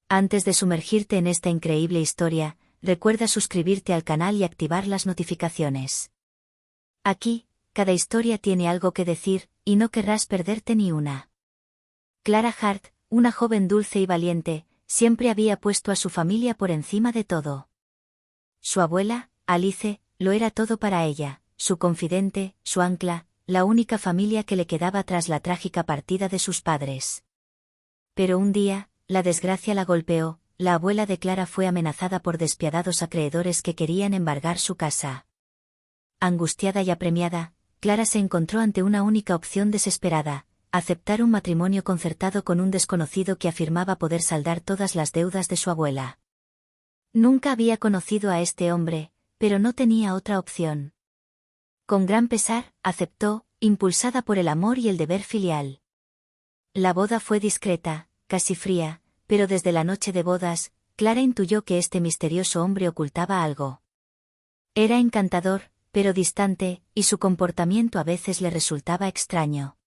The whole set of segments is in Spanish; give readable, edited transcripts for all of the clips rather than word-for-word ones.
Antes de sumergirte en esta increíble historia, recuerda suscribirte al canal y activar las notificaciones. Aquí, cada historia tiene algo que decir, y no querrás perderte ni una. Clara Hart, una joven dulce y valiente, siempre había puesto a su familia por encima de todo. Su abuela, Alice, lo era todo para ella, su confidente, su ancla, la única familia que le quedaba tras la trágica partida de sus padres. Pero un día, la desgracia la golpeó. La abuela de Clara fue amenazada por despiadados acreedores que querían embargar su casa. Angustiada y apremiada, Clara se encontró ante una única opción desesperada: aceptar un matrimonio concertado con un desconocido que afirmaba poder saldar todas las deudas de su abuela. Nunca había conocido a este hombre, pero no tenía otra opción. Con gran pesar, aceptó, impulsada por el amor y el deber filial. La boda fue discreta, casi fría, pero desde la noche de bodas, Clara intuyó que este misterioso hombre ocultaba algo. Era encantador, pero distante, y su comportamiento a veces le resultaba extraño.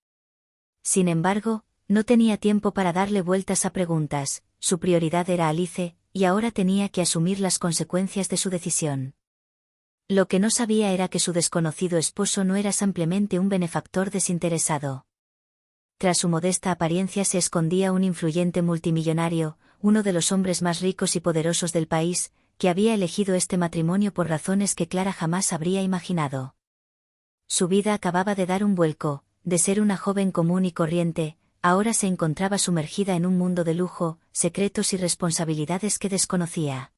Sin embargo, no tenía tiempo para darle vueltas a preguntas. Su prioridad era Alice, y ahora tenía que asumir las consecuencias de su decisión. Lo que no sabía era que su desconocido esposo no era simplemente un benefactor desinteresado. Tras su modesta apariencia se escondía un influyente multimillonario, uno de los hombres más ricos y poderosos del país, que había elegido este matrimonio por razones que Clara jamás habría imaginado. Su vida acababa de dar un vuelco. De ser una joven común y corriente, ahora se encontraba sumergida en un mundo de lujo, secretos y responsabilidades que desconocía.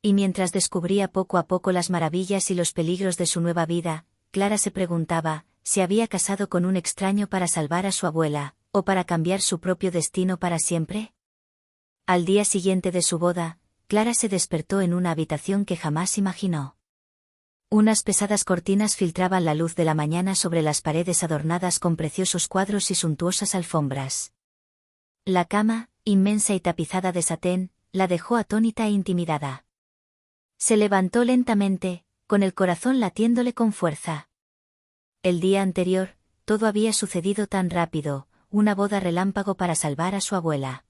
Y mientras descubría poco a poco las maravillas y los peligros de su nueva vida, Clara se preguntaba: ¿se había casado con un extraño para salvar a su abuela, o para cambiar su propio destino para siempre? Al día siguiente de su boda, Clara se despertó en una habitación que jamás imaginó. Unas pesadas cortinas filtraban la luz de la mañana sobre las paredes adornadas con preciosos cuadros y suntuosas alfombras. La cama, inmensa y tapizada de satén, la dejó atónita e intimidada. Se levantó lentamente, con el corazón latiéndole con fuerza. El día anterior, todo había sucedido tan rápido: una boda relámpago para salvar a su abuela.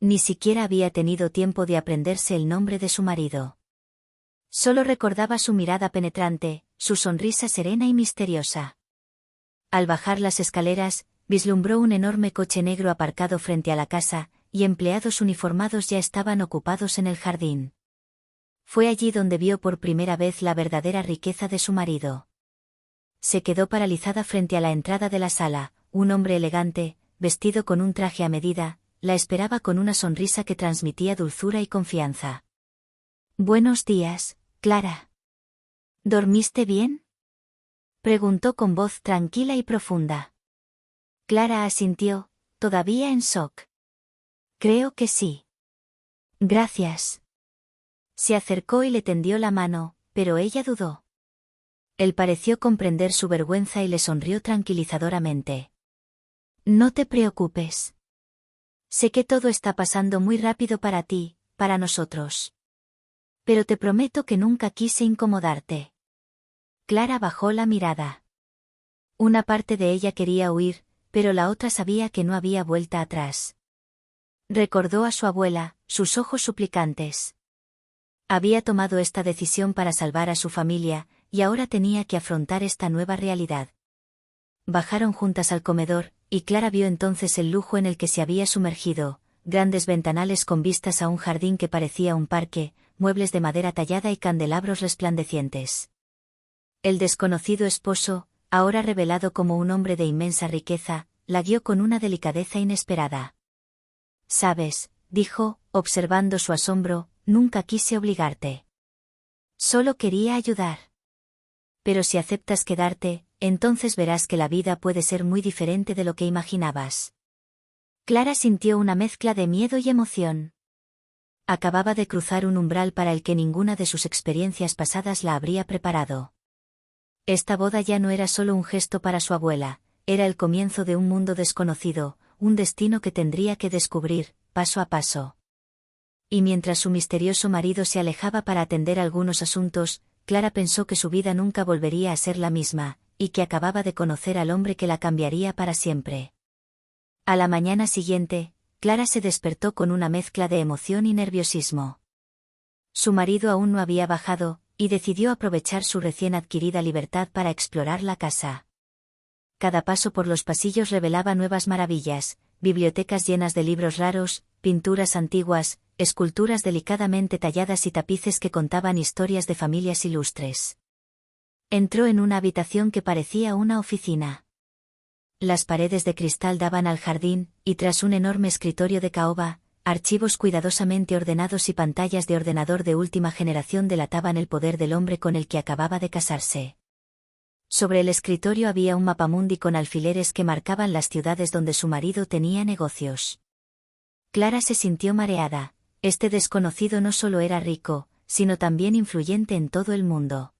Ni siquiera había tenido tiempo de aprenderse el nombre de su marido. Solo recordaba su mirada penetrante, su sonrisa serena y misteriosa. Al bajar las escaleras, vislumbró un enorme coche negro aparcado frente a la casa, y empleados uniformados ya estaban ocupados en el jardín. Fue allí donde vio por primera vez la verdadera riqueza de su marido. Se quedó paralizada frente a la entrada de la sala. Un hombre elegante, vestido con un traje a medida, la esperaba con una sonrisa que transmitía dulzura y confianza. «Buenos días, Clara. ¿Dormiste bien?», preguntó con voz tranquila y profunda. Clara asintió, todavía en shock. «Creo que sí. Gracias». Se acercó y le tendió la mano, pero ella dudó. Él pareció comprender su vergüenza y le sonrió tranquilizadoramente. «No te preocupes. Sé que todo está pasando muy rápido para ti, para nosotros. Pero te prometo que nunca quise incomodarte». Clara bajó la mirada. Una parte de ella quería huir, pero la otra sabía que no había vuelta atrás. Recordó a su abuela, sus ojos suplicantes. Había tomado esta decisión para salvar a su familia, y ahora tenía que afrontar esta nueva realidad. Bajaron juntas al comedor, y Clara vio entonces el lujo en el que se había sumergido: grandes ventanales con vistas a un jardín que parecía un parque, muebles de madera tallada y candelabros resplandecientes. El desconocido esposo, ahora revelado como un hombre de inmensa riqueza, la guió con una delicadeza inesperada. «Sabes», dijo, observando su asombro, «nunca quise obligarte. Solo quería ayudar. Pero si aceptas quedarte, entonces verás que la vida puede ser muy diferente de lo que imaginabas». Clara sintió una mezcla de miedo y emoción. Acababa de cruzar un umbral para el que ninguna de sus experiencias pasadas la habría preparado. Esta boda ya no era solo un gesto para su abuela, era el comienzo de un mundo desconocido, un destino que tendría que descubrir, paso a paso. Y mientras su misterioso marido se alejaba para atender algunos asuntos, Clara pensó que su vida nunca volvería a ser la misma, y que acababa de conocer al hombre que la cambiaría para siempre. A la mañana siguiente, Clara se despertó con una mezcla de emoción y nerviosismo. Su marido aún no había bajado, y decidió aprovechar su recién adquirida libertad para explorar la casa. Cada paso por los pasillos revelaba nuevas maravillas, bibliotecas llenas de libros raros, pinturas antiguas, esculturas delicadamente talladas y tapices que contaban historias de familias ilustres. Entró en una habitación que parecía una oficina. Las paredes de cristal daban al jardín, y tras un enorme escritorio de caoba, archivos cuidadosamente ordenados y pantallas de ordenador de última generación delataban el poder del hombre con el que acababa de casarse. Sobre el escritorio había un mapamundi con alfileres que marcaban las ciudades donde su marido tenía negocios. Clara se sintió mareada. Este desconocido no solo era rico, sino también influyente en todo el mundo.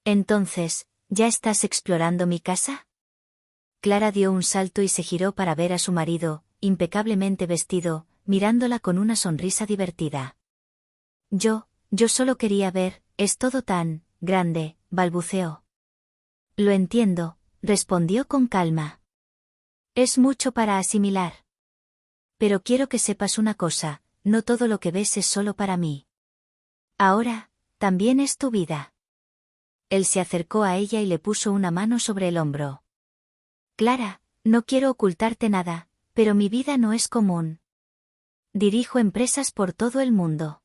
Entonces, ¿ya estás explorando mi casa? Clara dio un salto y se giró para ver a su marido, impecablemente vestido, mirándola con una sonrisa divertida. Yo solo quería ver, es todo tan grande, balbuceó. Lo entiendo, respondió con calma. Es mucho para asimilar. Pero quiero que sepas una cosa, no todo lo que ves es solo para mí. Ahora, también es tu vida. Él se acercó a ella y le puso una mano sobre el hombro. Clara, no quiero ocultarte nada, pero mi vida no es común. Dirijo empresas por todo el mundo.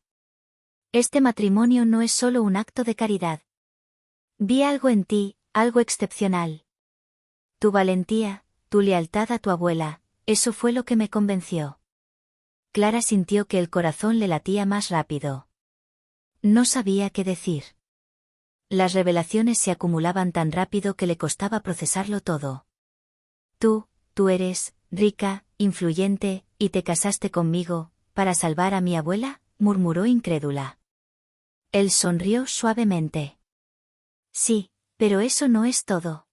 Este matrimonio no es solo un acto de caridad. Vi algo en ti, algo excepcional. Tu valentía, tu lealtad a tu abuela, eso fue lo que me convenció. Clara sintió que el corazón le latía más rápido. No sabía qué decir. Las revelaciones se acumulaban tan rápido que le costaba procesarlo todo. Tú eres rica, influyente, y te casaste conmigo, para salvar a mi abuela, murmuró incrédula. Él sonrió suavemente. Sí, pero eso no es todo.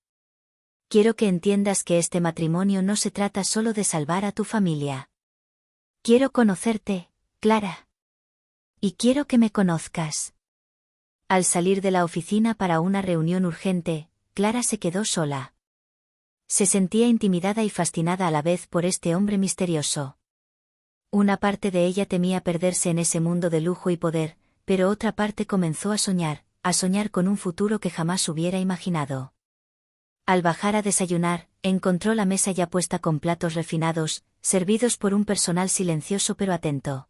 Quiero que entiendas que este matrimonio no se trata solo de salvar a tu familia. Quiero conocerte, Clara. Y quiero que me conozcas. Al salir de la oficina para una reunión urgente, Clara se quedó sola. Se sentía intimidada y fascinada a la vez por este hombre misterioso. Una parte de ella temía perderse en ese mundo de lujo y poder, pero otra parte comenzó a soñar con un futuro que jamás hubiera imaginado. Al bajar a desayunar, encontró la mesa ya puesta con platos refinados, servidos por un personal silencioso pero atento.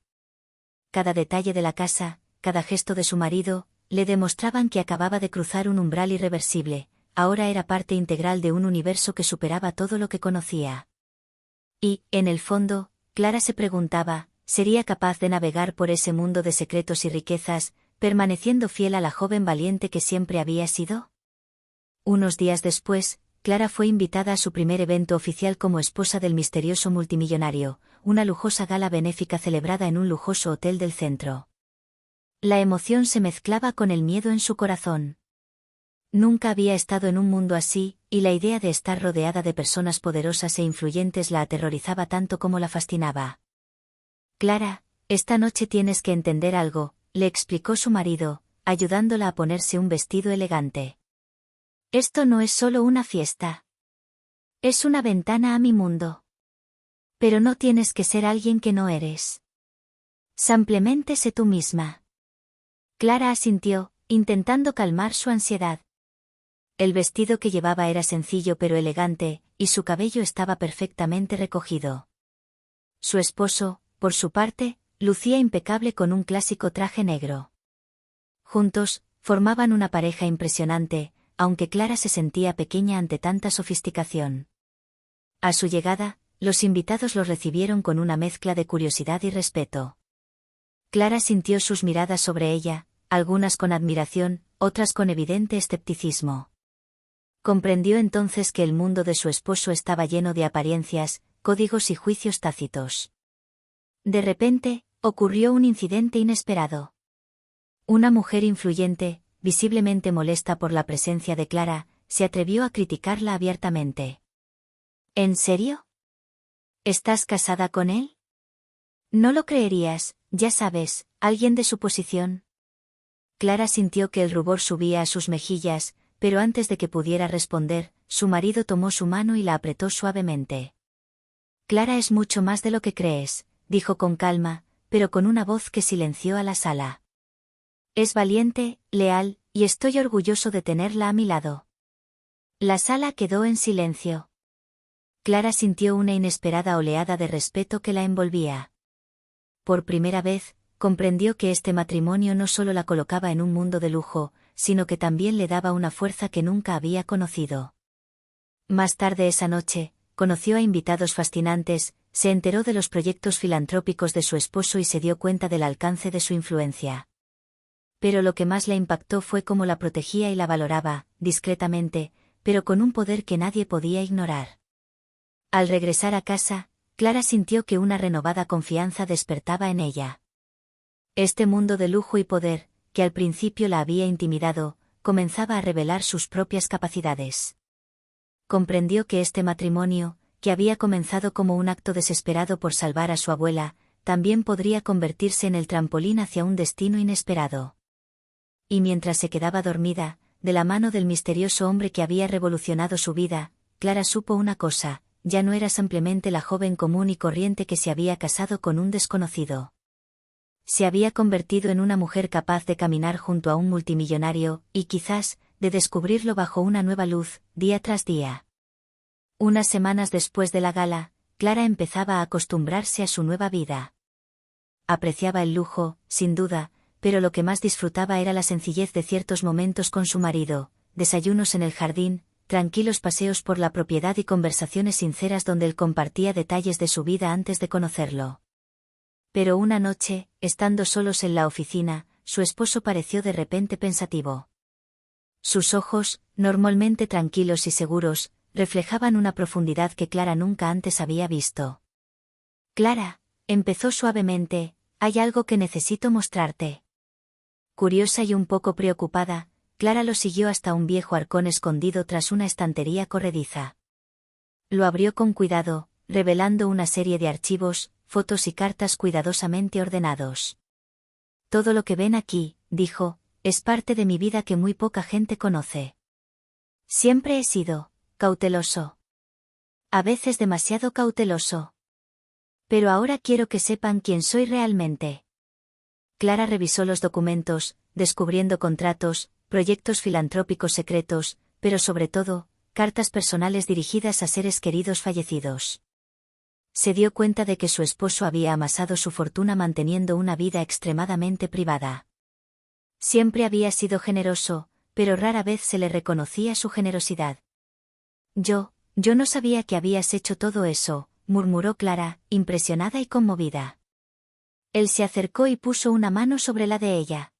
Cada detalle de la casa, cada gesto de su marido, le demostraban que acababa de cruzar un umbral irreversible. Ahora era parte integral de un universo que superaba todo lo que conocía. Y, en el fondo, Clara se preguntaba, ¿sería capaz de navegar por ese mundo de secretos y riquezas, permaneciendo fiel a la joven valiente que siempre había sido? Unos días después, Clara fue invitada a su primer evento oficial como esposa del misterioso multimillonario, una lujosa gala benéfica celebrada en un lujoso hotel del centro. La emoción se mezclaba con el miedo en su corazón. Nunca había estado en un mundo así, y la idea de estar rodeada de personas poderosas e influyentes la aterrorizaba tanto como la fascinaba. Clara, esta noche tienes que entender algo, le explicó su marido, ayudándola a ponerse un vestido elegante. Esto no es solo una fiesta. Es una ventana a mi mundo. Pero no tienes que ser alguien que no eres. Simplemente sé tú misma. Clara asintió, intentando calmar su ansiedad. El vestido que llevaba era sencillo pero elegante, y su cabello estaba perfectamente recogido. Su esposo, por su parte, lucía impecable con un clásico traje negro. Juntos, formaban una pareja impresionante, aunque Clara se sentía pequeña ante tanta sofisticación. A su llegada, los invitados los recibieron con una mezcla de curiosidad y respeto. Clara sintió sus miradas sobre ella, algunas con admiración, otras con evidente escepticismo. Comprendió entonces que el mundo de su esposo estaba lleno de apariencias, códigos y juicios tácitos. De repente, ocurrió un incidente inesperado. Una mujer influyente, visiblemente molesta por la presencia de Clara, se atrevió a criticarla abiertamente. ¿En serio? ¿Estás casada con él? No lo creerías, ya sabes, alguien de su posición. Clara sintió que el rubor subía a sus mejillas, pero antes de que pudiera responder, su marido tomó su mano y la apretó suavemente. Clara es mucho más de lo que crees, dijo con calma, pero con una voz que silenció a la sala. Es valiente, leal, y estoy orgulloso de tenerla a mi lado. La sala quedó en silencio. Clara sintió una inesperada oleada de respeto que la envolvía. Por primera vez, comprendió que este matrimonio no solo la colocaba en un mundo de lujo, sino que también le daba una fuerza que nunca había conocido. Más tarde esa noche, conoció a invitados fascinantes, se enteró de los proyectos filantrópicos de su esposo y se dio cuenta del alcance de su influencia. Pero lo que más la impactó fue cómo la protegía y la valoraba, discretamente, pero con un poder que nadie podía ignorar. Al regresar a casa, Clara sintió que una renovada confianza despertaba en ella. Este mundo de lujo y poder, que al principio la había intimidado, comenzaba a revelar sus propias capacidades. Comprendió que este matrimonio, que había comenzado como un acto desesperado por salvar a su abuela, también podría convertirse en el trampolín hacia un destino inesperado. Y mientras se quedaba dormida, de la mano del misterioso hombre que había revolucionado su vida, Clara supo una cosa: ya no era simplemente la joven común y corriente que se había casado con un desconocido. Se había convertido en una mujer capaz de caminar junto a un multimillonario, y quizás, de descubrirlo bajo una nueva luz, día tras día. Unas semanas después de la gala, Clara empezaba a acostumbrarse a su nueva vida. Apreciaba el lujo, sin duda, pero lo que más disfrutaba era la sencillez de ciertos momentos con su marido: desayunos en el jardín, tranquilos paseos por la propiedad y conversaciones sinceras donde él compartía detalles de su vida antes de conocerlo. Pero una noche, estando solos en la oficina, su esposo pareció de repente pensativo. Sus ojos, normalmente tranquilos y seguros, reflejaban una profundidad que Clara nunca antes había visto. «Clara», empezó suavemente, «hay algo que necesito mostrarte». Curiosa y un poco preocupada, Clara lo siguió hasta un viejo arcón escondido tras una estantería corrediza. Lo abrió con cuidado, revelando una serie de archivos, fotos y cartas cuidadosamente ordenados. «Todo lo que ven aquí», dijo, «es parte de mi vida que muy poca gente conoce. Siempre he sido cauteloso. A veces demasiado cauteloso. Pero ahora quiero que sepan quién soy realmente». Clara revisó los documentos, descubriendo contratos, proyectos filantrópicos secretos, pero sobre todo, cartas personales dirigidas a seres queridos fallecidos. Se dio cuenta de que su esposo había amasado su fortuna manteniendo una vida extremadamente privada. Siempre había sido generoso, pero rara vez se le reconocía su generosidad. Yo no sabía que habías hecho todo eso», murmuró Clara, impresionada y conmovida. Él se acercó y puso una mano sobre la de ella.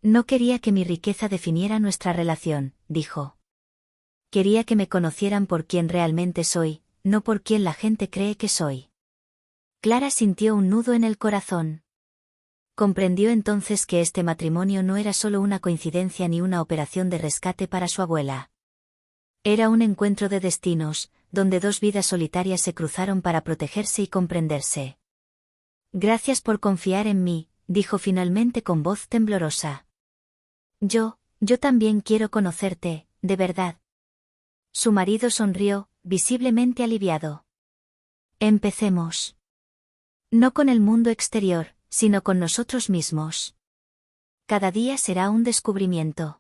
«No quería que mi riqueza definiera nuestra relación», dijo. «Quería que me conocieran por quien realmente soy, no por quien la gente cree que soy». Clara sintió un nudo en el corazón. Comprendió entonces que este matrimonio no era solo una coincidencia ni una operación de rescate para su abuela. Era un encuentro de destinos, donde dos vidas solitarias se cruzaron para protegerse y comprenderse. «Gracias por confiar en mí», dijo finalmente con voz temblorosa. Yo también quiero conocerte, de verdad». Su marido sonrió, visiblemente aliviado. «Empecemos. No con el mundo exterior, sino con nosotros mismos. Cada día será un descubrimiento».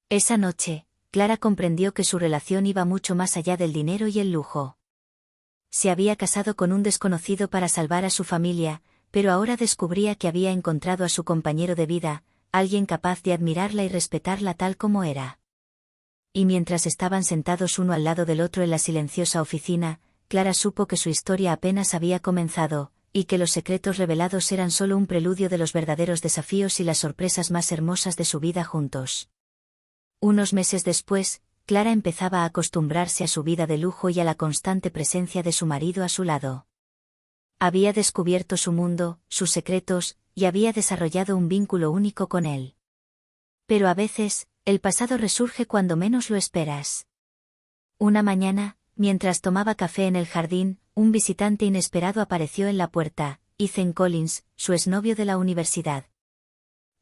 Esa noche, Clara comprendió que su relación iba mucho más allá del dinero y el lujo. Se había casado con un desconocido para salvar a su familia, pero ahora descubría que había encontrado a su compañero de vida, alguien capaz de admirarla y respetarla tal como era. Y mientras estaban sentados uno al lado del otro en la silenciosa oficina, Clara supo que su historia apenas había comenzado, y que los secretos revelados eran solo un preludio de los verdaderos desafíos y las sorpresas más hermosas de su vida juntos. Unos meses después, Clara empezaba a acostumbrarse a su vida de lujo y a la constante presencia de su marido a su lado. Había descubierto su mundo, sus secretos, y había desarrollado un vínculo único con él. Pero a veces, el pasado resurge cuando menos lo esperas. Una mañana, mientras tomaba café en el jardín, un visitante inesperado apareció en la puerta: Ethan Collins, su exnovio de la universidad.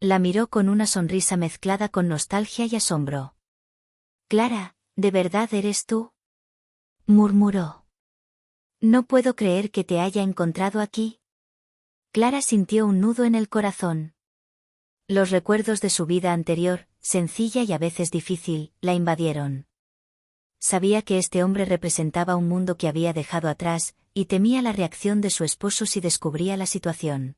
La miró con una sonrisa mezclada con nostalgia y asombro. «Clara, ¿de verdad eres tú?», murmuró. No puedo creer que te haya encontrado aquí. Clara sintió un nudo en el corazón. Los recuerdos de su vida anterior, sencilla y a veces difícil, la invadieron. Sabía que este hombre representaba un mundo que había dejado atrás, y temía la reacción de su esposo si descubría la situación.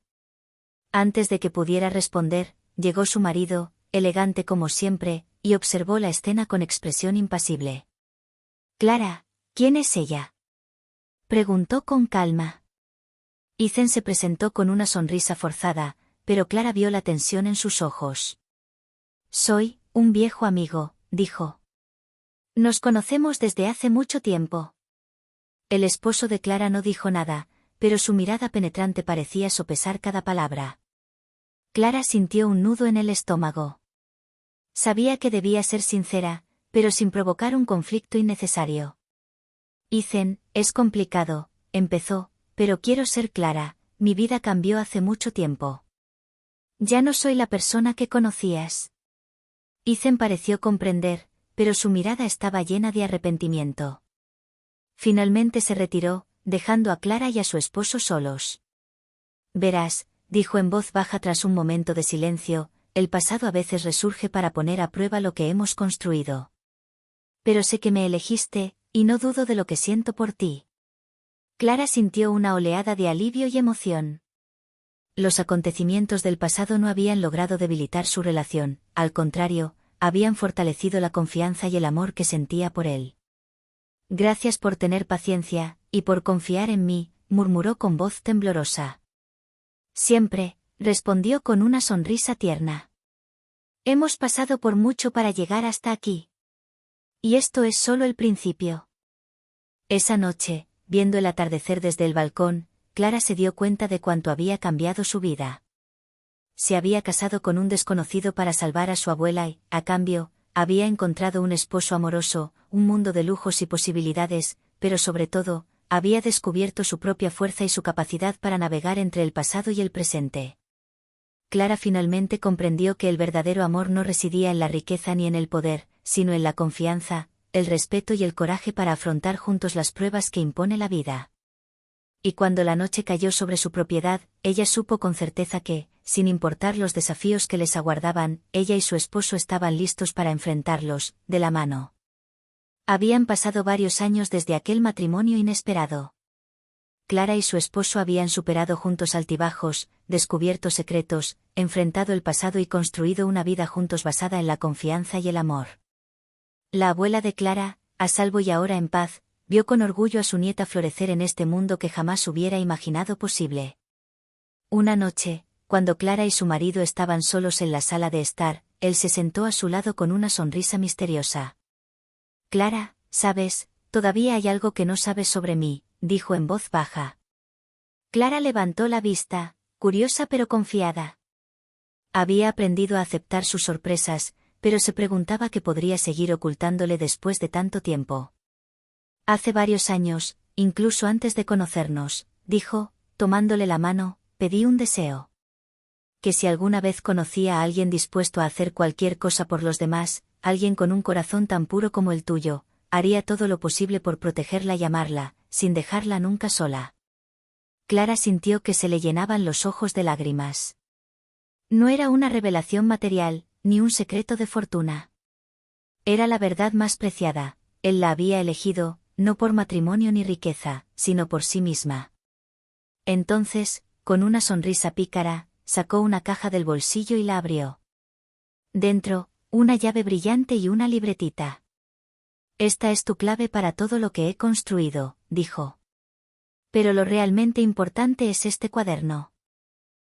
Antes de que pudiera responder, llegó su marido, elegante como siempre, y observó la escena con expresión impasible. «Clara, ¿quién es ella?», preguntó con calma. Ethan se presentó con una sonrisa forzada, pero Clara vio la tensión en sus ojos. «Soy un viejo amigo», dijo. «Nos conocemos desde hace mucho tiempo». El esposo de Clara no dijo nada, pero su mirada penetrante parecía sopesar cada palabra. Clara sintió un nudo en el estómago. Sabía que debía ser sincera, pero sin provocar un conflicto innecesario. «Ethan, es complicado», empezó, «pero quiero ser clara, mi vida cambió hace mucho tiempo. Ya no soy la persona que conocías». Ethan pareció comprender, pero su mirada estaba llena de arrepentimiento. Finalmente se retiró, dejando a Clara y a su esposo solos. «Verás», dijo en voz baja tras un momento de silencio, «el pasado a veces resurge para poner a prueba lo que hemos construido. Pero sé que me elegiste, y no dudo de lo que siento por ti». Clara sintió una oleada de alivio y emoción. Los acontecimientos del pasado no habían logrado debilitar su relación, al contrario, habían fortalecido la confianza y el amor que sentía por él. «Gracias por tener paciencia, y por confiar en mí», murmuró con voz temblorosa. «Siempre», respondió con una sonrisa tierna. «Hemos pasado por mucho para llegar hasta aquí. Y esto es solo el principio». Esa noche, viendo el atardecer desde el balcón, Clara se dio cuenta de cuánto había cambiado su vida. Se había casado con un desconocido para salvar a su abuela y, a cambio, había encontrado un esposo amoroso, un mundo de lujos y posibilidades, pero sobre todo, había descubierto su propia fuerza y su capacidad para navegar entre el pasado y el presente. Clara finalmente comprendió que el verdadero amor no residía en la riqueza ni en el poder, sino en la confianza, el respeto y el coraje para afrontar juntos las pruebas que impone la vida. Y cuando la noche cayó sobre su propiedad, ella supo con certeza que, sin importar los desafíos que les aguardaban, ella y su esposo estaban listos para enfrentarlos, de la mano. Habían pasado varios años desde aquel matrimonio inesperado. Clara y su esposo habían superado juntos altibajos, descubierto secretos, enfrentado el pasado y construido una vida juntos basada en la confianza y el amor. La abuela de Clara, a salvo y ahora en paz, vio con orgullo a su nieta florecer en este mundo que jamás hubiera imaginado posible. Una noche, cuando Clara y su marido estaban solos en la sala de estar, él se sentó a su lado con una sonrisa misteriosa. «Clara, sabes, todavía hay algo que no sabes sobre mí», dijo en voz baja. Clara levantó la vista, curiosa pero confiada. Había aprendido a aceptar sus sorpresas, pero se preguntaba qué podría seguir ocultándole después de tanto tiempo. «Hace varios años, incluso antes de conocernos», dijo, tomándole la mano, «pedí un deseo. Que si alguna vez conocía a alguien dispuesto a hacer cualquier cosa por los demás, alguien con un corazón tan puro como el tuyo, haría todo lo posible por protegerla y amarla, sin dejarla nunca sola». Clara sintió que se le llenaban los ojos de lágrimas. No era una revelación material, ni un secreto de fortuna. Era la verdad más preciada, él la había elegido, no por matrimonio ni riqueza, sino por sí misma. Entonces, con una sonrisa pícara, sacó una caja del bolsillo y la abrió. Dentro, una llave brillante y una libretita. «Esta es tu clave para todo lo que he construido», dijo. «Pero lo realmente importante es este cuaderno.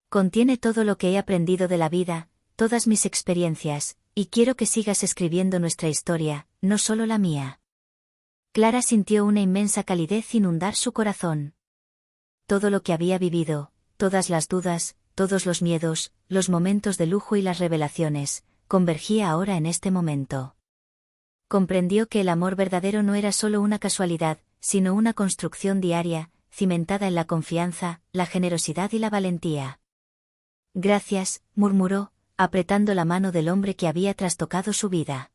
Contiene todo lo que he aprendido de la vida, todas mis experiencias, y quiero que sigas escribiendo nuestra historia, no solo la mía». Clara sintió una inmensa calidez inundar su corazón. Todo lo que había vivido, todas las dudas, todos los miedos, los momentos de lujo y las revelaciones, convergía ahora en este momento. Comprendió que el amor verdadero no era solo una casualidad, sino una construcción diaria, cimentada en la confianza, la generosidad y la valentía. «Gracias», murmuró, apretando la mano del hombre que había trastocado su vida.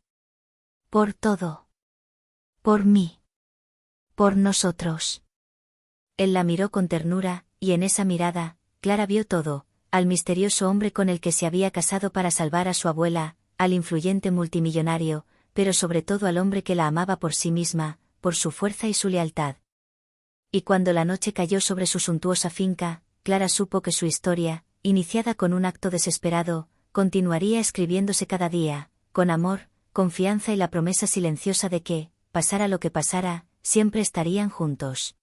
«Por todo. Por mí. Por nosotros». Él la miró con ternura, y en esa mirada, Clara vio todo, al misterioso hombre con el que se había casado para salvar a su abuela, al influyente multimillonario, pero sobre todo al hombre que la amaba por sí misma, por su fuerza y su lealtad. Y cuando la noche cayó sobre su suntuosa finca, Clara supo que su historia, iniciada con un acto desesperado, continuaría escribiéndose cada día, con amor, confianza y la promesa silenciosa de que, pasara lo que pasara, siempre estarían juntos.